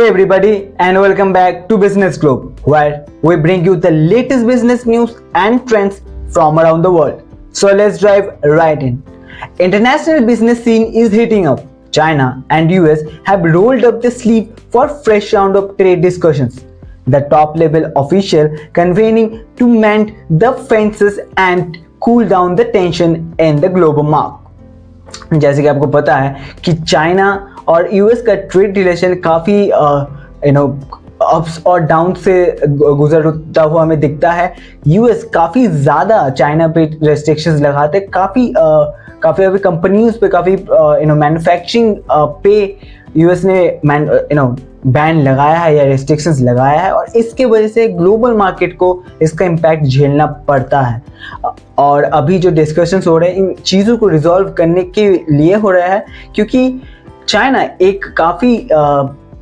everybody, and welcome back to Business Globe, where we bring you the latest business news and trends from around the world. So let's dive right in. International business scene is heating up. China and US have rolled up the sleeve for fresh round of trade discussions. The top level official convening to mend the fences and cool down the tension in the global market. जैसे कि आपको पता है कि China और US का trade relation काफ़ी ups और डाउन से गुजरता हुआ हमें दिखता है. यूएस काफ़ी ज़्यादा चाइना पे रेस्ट्रिक्शंस लगाते, काफ़ी अभी कंपनीज पे काफ़ी मैन्युफैक्चरिंग पे यूएस ने बैन लगाया है या रेस्ट्रिक्शंस लगाया है, और इसके वजह से ग्लोबल मार्केट को इसका इम्पैक्ट झेलना पड़ता है. और अभी जो डिस्कशंस हो रहे हैं इन चीज़ों को रिजॉल्व करने के लिए हो रहा है, क्योंकि चाइना एक काफ़ी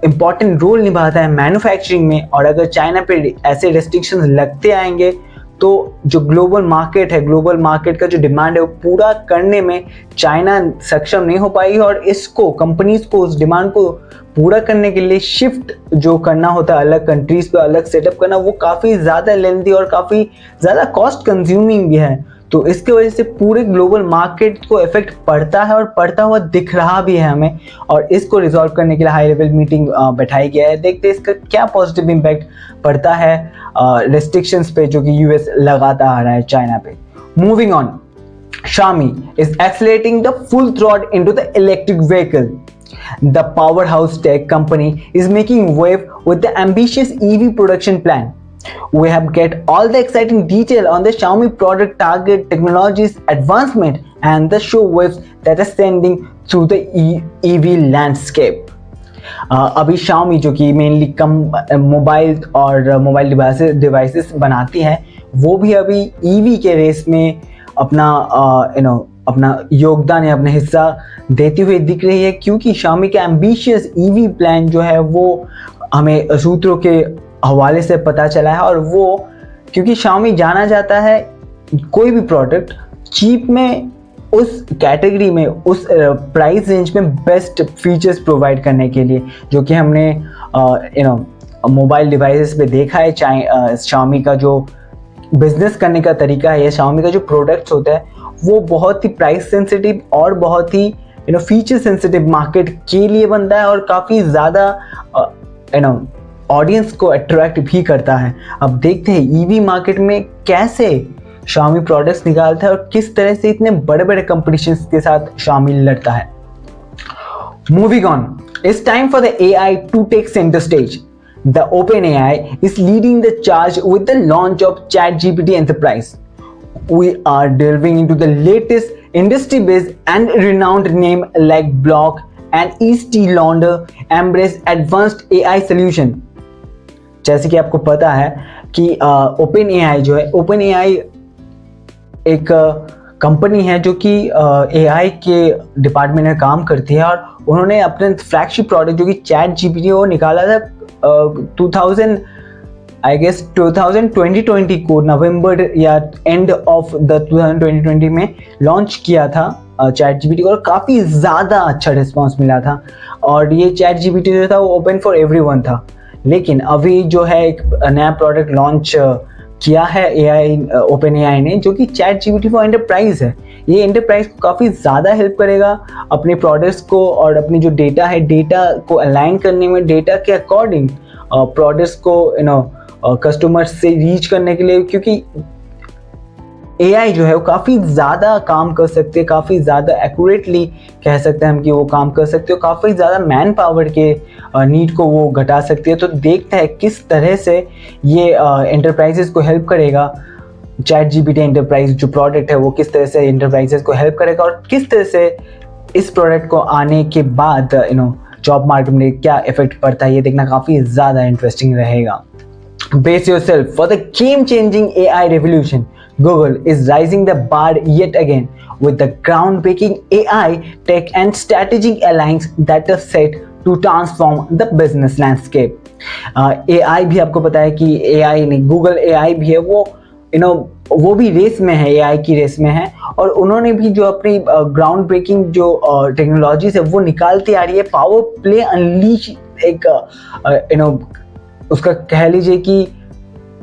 इम्पॉर्टेंट रोल निभाता है मैन्युफैक्चरिंग में, और अगर चाइना पे ऐसे रेस्ट्रिक्शंस लगते आएंगे तो जो ग्लोबल मार्केट का जो डिमांड है वो पूरा करने में चाइना सक्षम नहीं हो पाई, और इसको कंपनीज को उस डिमांड को पूरा करने के लिए शिफ्ट जो करना होता है अलग कंट्रीज पे अलग सेटअप करना, वो काफ़ी ज़्यादा लेंथी और काफ़ी ज़्यादा कॉस्ट कंज्यूमिंग भी है. तो इसके वजह से पूरे ग्लोबल मार्केट को इफेक्ट पड़ता है और पड़ता हुआ दिख रहा भी है हमें, और इसको रिजॉल्व करने के लिए हाई लेवल मीटिंग बैठाई गया है. देखते हैं इसका क्या पॉजिटिव इम्पैक्ट पड़ता है रेस्ट्रिक्शंस पे जो कि यूएस लगाता आ रहा है चाइना पे. Moving on, Xiaomi is accelerating the full throttle into the electric vehicle. The powerhouse tech company is making wave with the ambitious EV production plan. We have get all the exciting detail on the Xiaomi product target technologies advancement and the show waves that are sending through the EV landscape. अभी Xiaomi जो कि mainly कम mobile और mobile devices बनाती है, वो भी अभी EV के रेस में अपना योगदान या अपना हिस्सा देती हुई दिख रही है, क्योंकि Xiaomi का एम्बिशियस EV प्लान जो है वो हमें सूत्रों के हवाले से पता चला है. और वो क्योंकि Xiaomi जाना जाता है कोई भी प्रोडक्ट चीप में, उस कैटेगरी में, उस प्राइस रेंज में बेस्ट फीचर्स प्रोवाइड करने के लिए, जो कि हमने मोबाइल डिवाइसेस पे देखा है. Xiaomi का जो बिजनेस करने का तरीका है, Xiaomi का जो प्रोडक्ट्स होता है वो बहुत ही प्राइस सेंसिटिव और बहुत ही फीचर सेंसिटिव मार्केट के लिए बनता है, और काफ़ी ज़्यादा ऑडियंस को अट्रैक्ट भी करता है. अब देखते हैं ईवी मार्केट में कैसे Xiaomi प्रोडक्ट्स निकालता है और किस तरह से इतने बड़े बड़े कंपटीशंस के साथ Xiaomi लड़ता है. Moving on, it's time for the AI to take centre stage. The OpenAI is leading the charge with the launch of ChatGPT Enterprise. We are delving into the latest industry-based and renowned name like Block and Estee Lauder embrace advanced AI solution. जैसे कि आपको पता है कि OpenAI जो है, OpenAI एक company है जो कि AI के डिपार्टमेंट में काम करती है, और उन्होंने अपने फ्लैगशिप प्रोडक्ट जो कि ChatGPT वो निकाला था 2020 को नवंबर या एंड ऑफ द 2020 में लॉन्च किया था ChatGPT को, और काफ़ी ज़्यादा अच्छा रिस्पांस मिला था. और ये ChatGPT जो था वो ओपन फॉर एवरीवन था. लेकिन अभी जो है एक नया प्रोडक्ट लॉन्च किया है OpenAI ने, जो कि ChatGPT फॉर एंटरप्राइज है. ये एंटरप्राइज को काफ़ी ज़्यादा हेल्प करेगा अपने प्रोडक्ट्स को और अपनी जो डेटा है, डेटा को अलाइन करने में, डेटा के अकॉर्डिंग प्रोडक्ट्स को कस्टमर्स से रीच करने के लिए, क्योंकि AI जो है वो काफ़ी ज़्यादा काम कर सकते हैं, काफ़ी ज़्यादा एक्यूरेटली कह सकते हैं हम कि वो काम कर सकते हो, काफ़ी ज़्यादा मैन पावर के नीड को वो घटा सकती है. तो देखते हैं किस तरह से ये एंटरप्राइजेस को हेल्प करेगा. ChatGPT एंटरप्राइज जो प्रोडक्ट है वो किस तरह से एंटरप्राइजेस को हेल्प करेगा, और किस तरह से इस प्रोडक्ट को आने के बाद जॉब मार्केट में क्या इफेक्ट पड़ता है, ये देखना काफ़ी ज़्यादा इंटरेस्टिंग रहेगा. Brace yourself for the game-changing AI revolution. Google is raising the bar yet again with the groundbreaking AI tech and strategic alliance that are set to transform the business landscape. AI भी आपको पता है कि AI नहीं, Google AI भी है, वो वो भी रेस में है, एआई की रेस में है, और उन्होंने भी जो अपनी ग्राउंड ब्रेकिंग जो टेक्नोलॉजीज है वो निकालती आ रही है। पावर प्ले अनलीश एक उसका कह लीजिए कि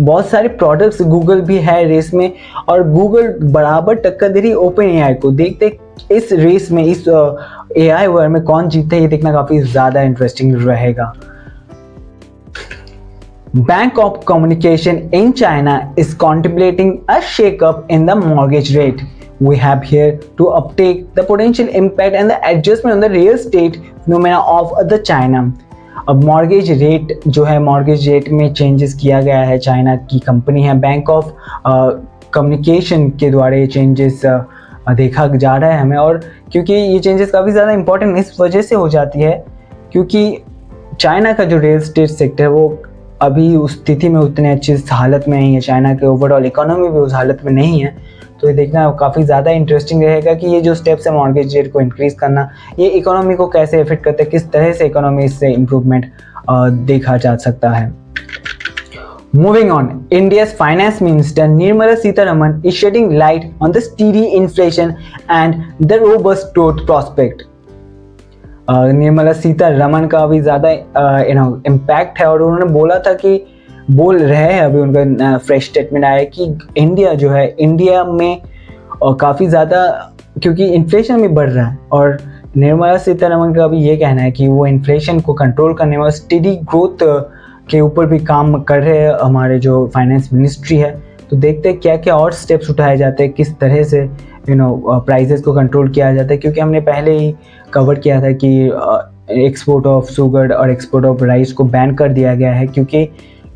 बहुत सारे प्रोडक्ट्स गूगल भी है रेस में, और गूगल बराबर टक्कर दे रही है ओपन एआई को। देखते इस रेस में, इस एआई वर्ल्ड में कौन जीतता है, ये देखना काफी ज्यादा इंटरेस्टिंग रहेगा। Bank of Communication in China is contemplating a shake-up in the mortgage rate. We have here to update the potential impact and the adjustment on the real estate phenomena of the China. अब mortgage rate जो है, mortgage rate में changes किया गया है। China की company है bank of communication के द्वारा ये चेंजेस देखा जा रहा है हमें, और क्योंकि ये चेंजेस काफ़ी ज़्यादा इंपॉर्टेंट इस वजह से हो जाती है क्योंकि चाइना का जो रियल एस्टेट सेक्टर है वो अभी उस स्थिति में उतने अच्छी हालत में नहीं है। चाइना के ओवरऑल इकोनॉमी भी उस हालत में नहीं है। तो ये देखना काफ़ी ज़्यादा इंटरेस्टिंग रहेगा कि ये जो स्टेप्स है मॉर्गेज रेट को इंक्रीज करना, ये इकोनॉमी को कैसे इफेक्ट करता है, किस तरह से इकोनॉमी से इम्प्रूवमेंट देखा जा सकता है। Moving on, India's finance minister Nirmala Sitharaman is shedding light on the steady inflation and the robust growth prospect. Nirmala Sitharaman का भी ज़्यादा इम्पैक्ट है, और उन्होंने बोला था कि बोल रहे हैं, अभी उनका फ्रेश स्टेटमेंट आया कि इंडिया जो है, इंडिया में काफ़ी ज़्यादा क्योंकि इन्फ्लेशन भी बढ़ रहा है, और निर्मला सीतारमन का भी ये कहना है कि वो इन्फ्लेशन को कंट्रोल करने में स्टेडी ग्रोथ के ऊपर भी काम कर रहे हैं हमारे जो फाइनेंस मिनिस्ट्री है। तो देखते हैं क्या क्या और स्टेप्स उठाए जाते हैं, किस तरह से प्राइसेस को कंट्रोल किया जाता है, क्योंकि हमने पहले ही कवर किया था कि एक्सपोर्ट ऑफ शुगर और एक्सपोर्ट ऑफ राइस को बैन कर दिया गया है क्योंकि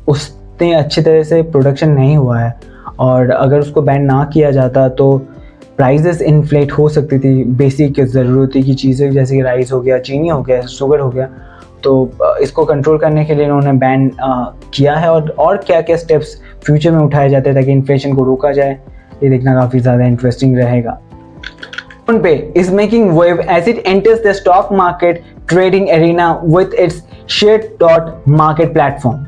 उसने अच्छी तरह से प्रोडक्शन नहीं हुआ है, और अगर उसको बैन ना किया जाता तो प्राइसेस इन्फ्लेट हो सकती थी। बेसिक ज़रूरती की चीज़ें जैसे कि राइस हो गया, चीनी हो गया, शुगर हो गया, तो इसको कंट्रोल करने के लिए इन्होंने बैन किया है। और क्या क्या स्टेप्स फ्यूचर में उठाए जाते हैं ताकि इन्फ्लेशन को रोका जाए, ये देखना काफ़ी ज़्यादा इंटरेस्टिंग रहेगा। PhonePe is making wave as it enters the stock market trading arena with its Share.Market platform.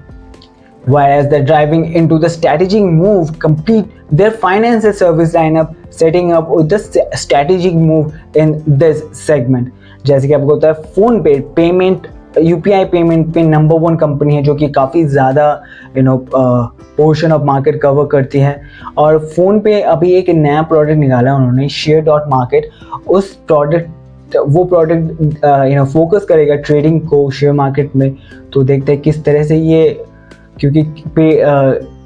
Whereas they're driving into the strategic move, complete their financial service lineup, setting up with the strategic move in this segment. जैसे कि आपको पता है PhonePe payment UPI payment पे number 1 company है जो कि काफ़ी ज़्यादा पोर्शन ऑफ मार्केट कवर करती है, और PhonePe अभी एक नया प्रोडक्ट निकाला उन्होंने Share.Market। उस वो प्रोडक्ट फोकस करेगा ट्रेडिंग को शेयर मार्केट में। तो देखते हैं किस तरह से ये, क्योंकि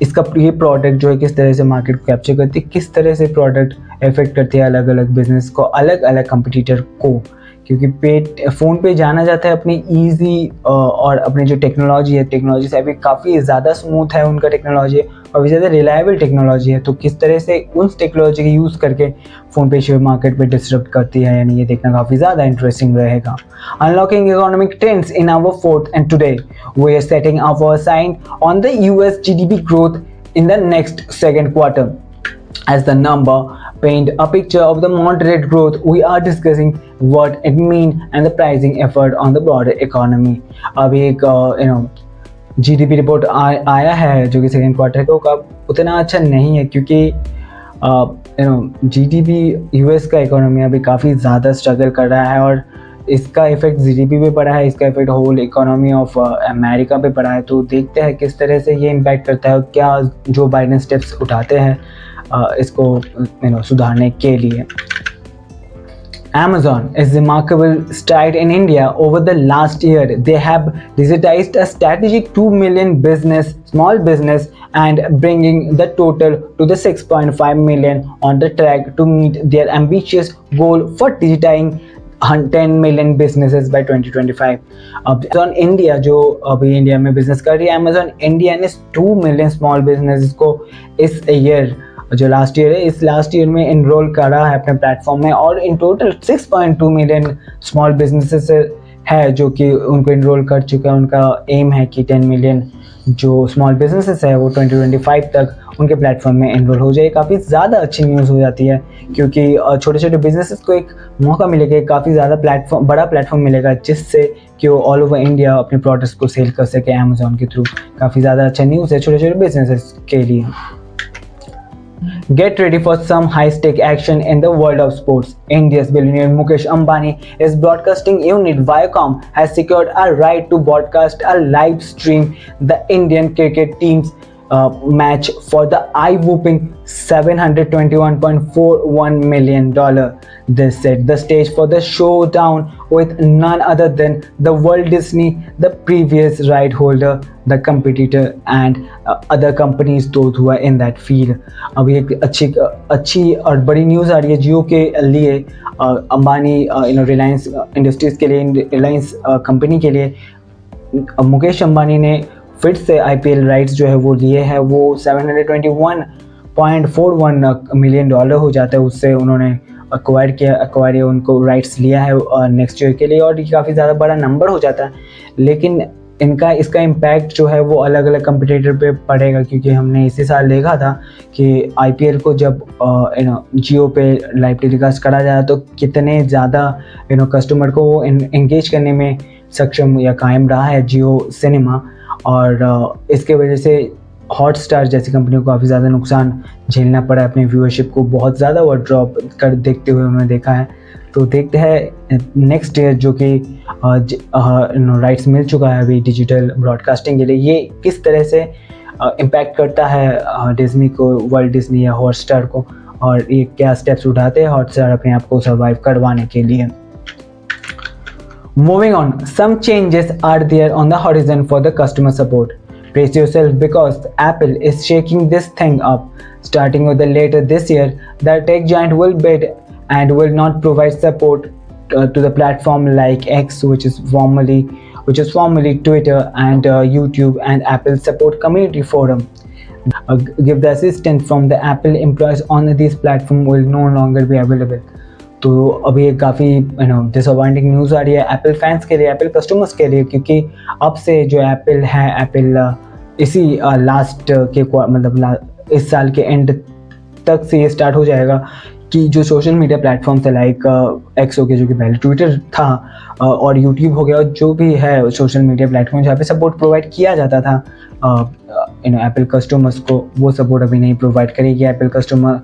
इसका ये प्रोडक्ट जो है किस तरह से मार्केट को कैप्चर करती है, किस तरह से प्रोडक्ट इफेक्ट करती है अलग अलग बिजनेस को, अलग अलग कंपटीटर को, क्योंकि PhonePe जाना जाता है अपनी ईजी और अपनी जो टेक्नोलॉजी है, टेक्नोलॉजी से अभी काफ़ी ज़्यादा स्मूथ है उनका टेक्नोलॉजी, और भी ज़्यादा रिलायबल टेक्नोलॉजी है। तो किस तरह से उस टेक्नोलॉजी का यूज़ करके PhonePe शेयर मार्केट पे डिस्टर्ब करती है, यानी ये देखना काफ़ी ज़्यादा इंटरेस्टिंग रहेगा। Unlocking economic trends in our fourth, and today we are setting our sign on the US GDP growth in the next second quarter. As the number paint a picture of the moderate growth, we are discussing what it means and the pricing effort on the broader economy. अभी एक GDP report आया है जो कि second quarter का उतना अच्छा नहीं है, क्योंकि GDP US का इकोनॉमी अभी काफ़ी ज़्यादा स्ट्रगल कर रहा है, और इसका इफेक्ट GDP पे पड़ा है, इसका effect whole economy of America पे पड़ा है। तो देखते हैं किस तरह से ये इम्पैक्ट करता है, क्या जो बाइडेन स्टेप्स उठाते हैं इसको सुधारने के लिए। Amazon is remarkable stride in India over the last year. They have digitized a strategic 2 million small business and bringing the total to the 6.5 million on the track to meet their ambitious goal for digitizing 10 million businesses by 2025. Amazon India जो अभी India में business कर रही है, Amazon India ने 2 million small business को इस year जो लास्ट ईयर है, इस लास्ट ईयर में इनरोल करा है अपने प्लेटफॉर्म में, और in total 6.2 million small businesses है जो कि उनको इनरोल कर चुका है। उनका एम है कि 10 मिलियन जो स्मॉल बिजनेसेस है वो 2025 तक उनके प्लेटफॉर्म में इनरोल हो जाए। काफ़ी ज़्यादा अच्छी न्यूज़ हो जाती है, क्योंकि छोटे छोटे बिजनेसेस को एक मौका मिलेगा, काफ़ी ज़्यादा बड़ा प्लेटफॉर्म मिलेगा जिससे कि वो ऑल ओवर इंडिया अपने प्रोडक्ट्स को सेल कर सके अमेजोन के थ्रू। काफ़ी ज़्यादा अच्छा न्यूज़ है छोटे छोटे बिजनेसेस के लिए। Get ready for some high-stake action in the world of sports. India's billionaire Mukesh Ambani, his broadcasting unit Viacom, has secured a right to broadcast a live stream the Indian cricket team's match for the eye-whooping $721.41 million. This set the stage for the showdown with none other than the Walt Disney, the previous right holder, the competitor, and other companies those who are in that field. अभी एक अच्छी और बड़ी news आ रही है जियो के लिए, Ambani Reliance industries के लिए, रिलायंस कंपनी के लिए मुकेश अंबानी ने फिर से आईपीएल राइट्स जो है वो लिए हैं. वो $721.41 मिलियन हो जाता है, उससे उन्होंने एक्वायर उनको राइट्स लिया है नेक्स्ट ईयर के लिए, और ये काफ़ी ज़्यादा बड़ा नंबर हो जाता है. लेकिन इसका इम्पैक्ट जो है वो अलग अलग कंपटीटर पे पड़ेगा, क्योंकि हमने इसी साल देखा था कि आईपीएल को जब जियो पे लाइव टेलीकास्ट करा जाए तो कितने ज़्यादा कस्टमर को वो एंगेज करने में सक्षम या कायम रहा है जियो सिनेमा. और इसके वजह से हॉटस्टार जैसी कंपनी को काफ़ी ज़्यादा नुकसान झेलना पड़ा है. अपनी व्यूअरशिप को बहुत ज़्यादा वो ड्रॉप कर देखते हुए उन्होंने देखा है. तो देखते हैं नेक्स्ट ईयर जो कि राइट्स मिल चुका है अभी डिजिटल ब्रॉडकास्टिंग के लिए, ये किस तरह से इम्पैक्ट करता है डिज्नी को, वर्ल्ड डिज्नी या हॉटस्टार को, और ये क्या स्टेप्स उठाते हैं हॉटस्टार अपने आप को सर्वाइव करवाने के लिए. Moving on, some changes are there on the horizon for the customer support. Brace yourself because Apple is shaking this thing up. Starting with the later this year, the tech giant will bid and will not provide support to the platform like X, which is formerly Twitter, and YouTube and Apple Support Community Forum. Give the assistance from the Apple employees on these platforms will no longer be available. तो अभी एक काफ़ी disappointing news आ रही है Apple fans के लिए, Apple customers के लिए, क्योंकि अब से जो एप्पल है, एप्पल इसी लास्ट के मतलब इस साल के एंड तक से ये स्टार्ट हो जाएगा कि जो सोशल मीडिया प्लेटफॉर्म्स है लाइक एक्स हो गया जो कि पहले ट्विटर था, और यूट्यूब हो गया, और जो भी है सोशल मीडिया प्लेटफॉर्म जहाँ पे सपोर्ट प्रोवाइड किया जाता था एप्पल कस्टमर्स को, वो सपोर्ट अभी नहीं प्रोवाइड करेगी एप्पल कस्टमर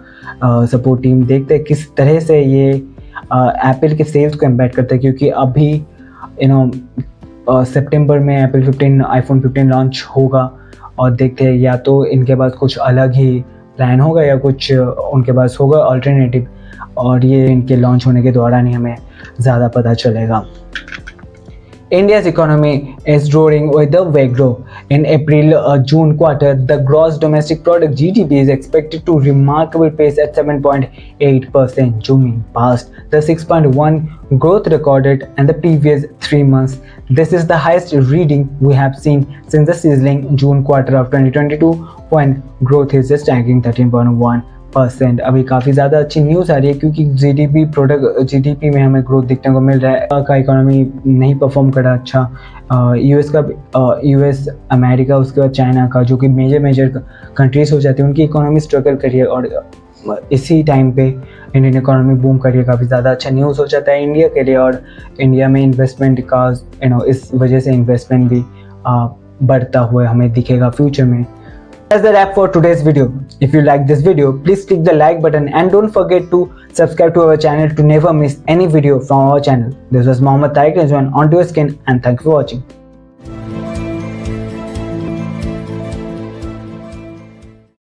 सपोर्ट टीम. देखते हैं किस तरह से ये एप्पल के सेल्स को इम्पैक्ट करता है, क्योंकि अभी सितंबर में आईफोन 15 लॉन्च होगा, और देखते हैं या तो इनके पास कुछ अलग ही प्लान होगा या कुछ उनके पास होगा अल्टरनेटिव, और ये इनके लॉन्च होने के दौरान ही हमें ज़्यादा पता चलेगा. India's economy is roaring with a big growth. In April-June quarter, the gross domestic product (GDP) is expected to remarkable pace at 7.8%, zooming past the 6.1 growth recorded in the previous 3 months. This is the highest reading we have seen since the sizzling June quarter of 2022, when growth is a staggering 13.1%. अभी काफ़ी ज़्यादा अच्छी news आ रही है, क्योंकि GDP में हमें growth देखने को मिल रहा है. का इकोनॉमी नहीं परफॉर्म करा अच्छा, यूएस, अमेरिका, उसके बाद चाइना का, जो कि मेजर कंट्रीज़ हो जाती है, उनकी इकोनॉमी स्ट्रगल करी है, और इसी टाइम पे इंडियन इकोनॉमी बूम करिए, काफ़ी ज़्यादा अच्छा न्यूज़ हो जाता है इंडिया के लिए. और इंडिया में इन्वेस्टमेंट का इस वजह से इन्वेस्टमेंट भी बढ़ता हुआ हमें दिखेगा फ्यूचर में. That's the wrap for today's video. If you like this video, please click the like button and don't forget to subscribe to our channel to never miss any video from our channel. This was Mohammad Tariq Rizwan on to your skin, and thank you for watching.